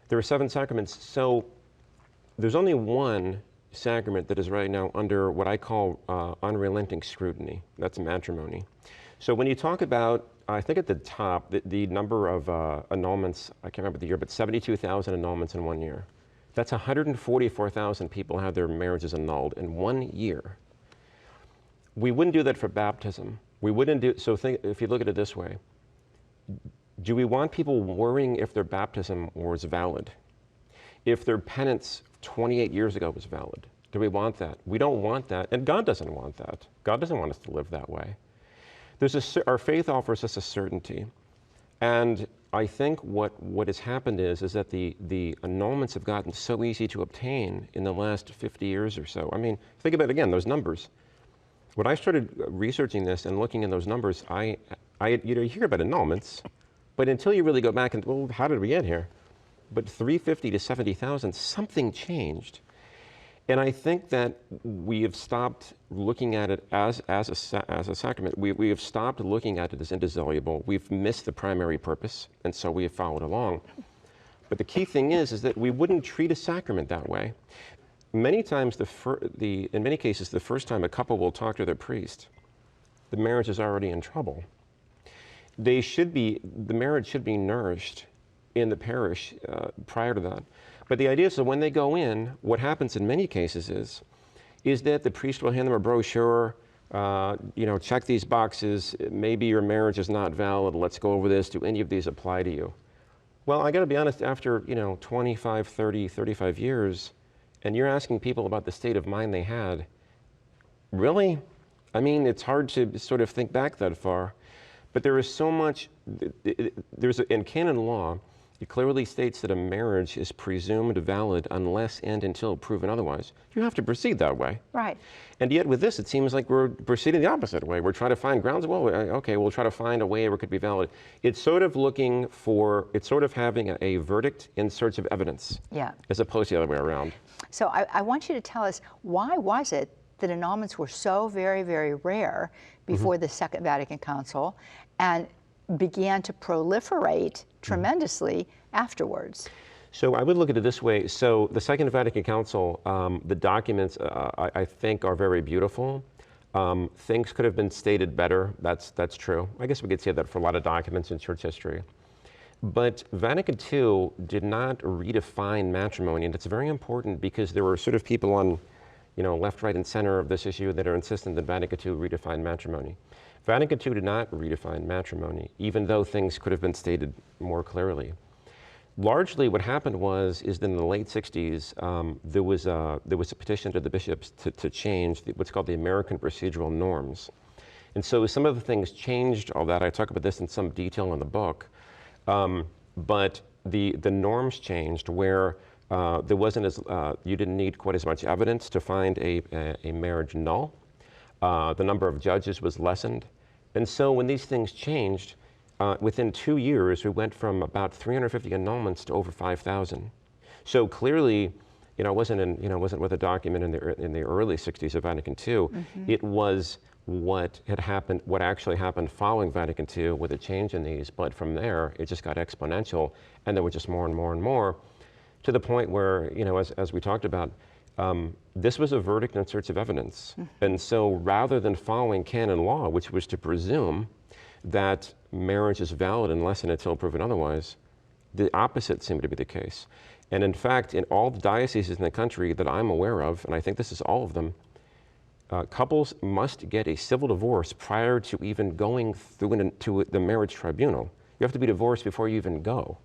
There are 7 sacraments. So there's only one sacrament that is right now under what I call unrelenting scrutiny. That's matrimony. So when you talk about, I think at the top, the number of annulments, I can't remember the year, but 72,000 annulments in 1 year. That's 144,000 people had their marriages annulled in 1 year. We wouldn't do that for baptism. We wouldn't do, so think, if you look at it this way, do we want people worrying if their baptism was valid? If their penance 28 years ago was valid? Do we want that? We don't want that, and God doesn't want that. God doesn't want us to live that way. Our faith offers us a certainty, and I think what has happened is that the annulments have gotten so easy to obtain in the last 50 years or so. I mean, think about, again, those numbers. When I started researching this and looking at those numbers, you hear about annulments, but until you really go back and, well, how did we get here? But 350 to 70,000, something changed. And I think that we have stopped looking at it as a sacrament. We have stopped looking at it as indissoluble. We've missed the primary purpose, and so we have followed along. But the key thing is that we wouldn't treat a sacrament that way. Many times, in many cases, the first time a couple will talk to their priest, the marriage is already in trouble. The marriage should be nourished in the parish prior to that. But the idea is that when they go in, what happens in many cases is that the priest will hand them a brochure, check these boxes, maybe your marriage is not valid, let's go over this, do any of these apply to you? Well, I gotta be honest, after 25, 30, 35 years, and you're asking people about the state of mind they had, really? I mean, it's hard to sort of think back that far. But there is so much, in canon law, it clearly states that a marriage is presumed valid unless and until proven otherwise. You have to proceed that way. Right. And yet with this, it seems like we're proceeding the opposite way. We're trying to find grounds, well, okay, we'll try to find a way where it could be valid. It's sort of having a verdict in search of evidence. Yeah. As opposed to the other way around. So I want you to tell us, why was it that annulments were so very, very rare before the Second Vatican Council and began to proliferate tremendously afterwards? So I would look at it this way. So the Second Vatican Council, the documents I think are very beautiful. Things could have been stated better. That's true. I guess we could say that for a lot of documents in church history. But Vatican II did not redefine matrimony, and it's very important because there were sort of people on, left, right, and center of this issue that are insistent that Vatican II redefined matrimony. Vatican II did not redefine matrimony, even though things could have been stated more clearly. Largely what happened is that in the late 60s, there was a petition to the bishops to change what's called the American procedural norms. And so some of the things changed all that. I talk about this in some detail in the book. But the norms changed where there wasn't you didn't need quite as much evidence to find a marriage null. The number of judges was lessened. And so when these things changed, within 2 years, we went from about 350 annulments to over 5,000. So clearly, it wasn't with a document in the early 60s of Vatican II. It was what actually happened following Vatican II with a change in these. But from there, it just got exponential, and there was just more and more and more, to the point where, as we talked about, this was a verdict in search of evidence. And so rather than following canon law, which was to presume that marriage is valid unless and until proven otherwise, the opposite seemed to be the case. And in fact, in all the dioceses in the country that I'm aware of, and I think this is all of them, couples must get a civil divorce prior to even going through to the marriage tribunal. You have to be divorced before you even go.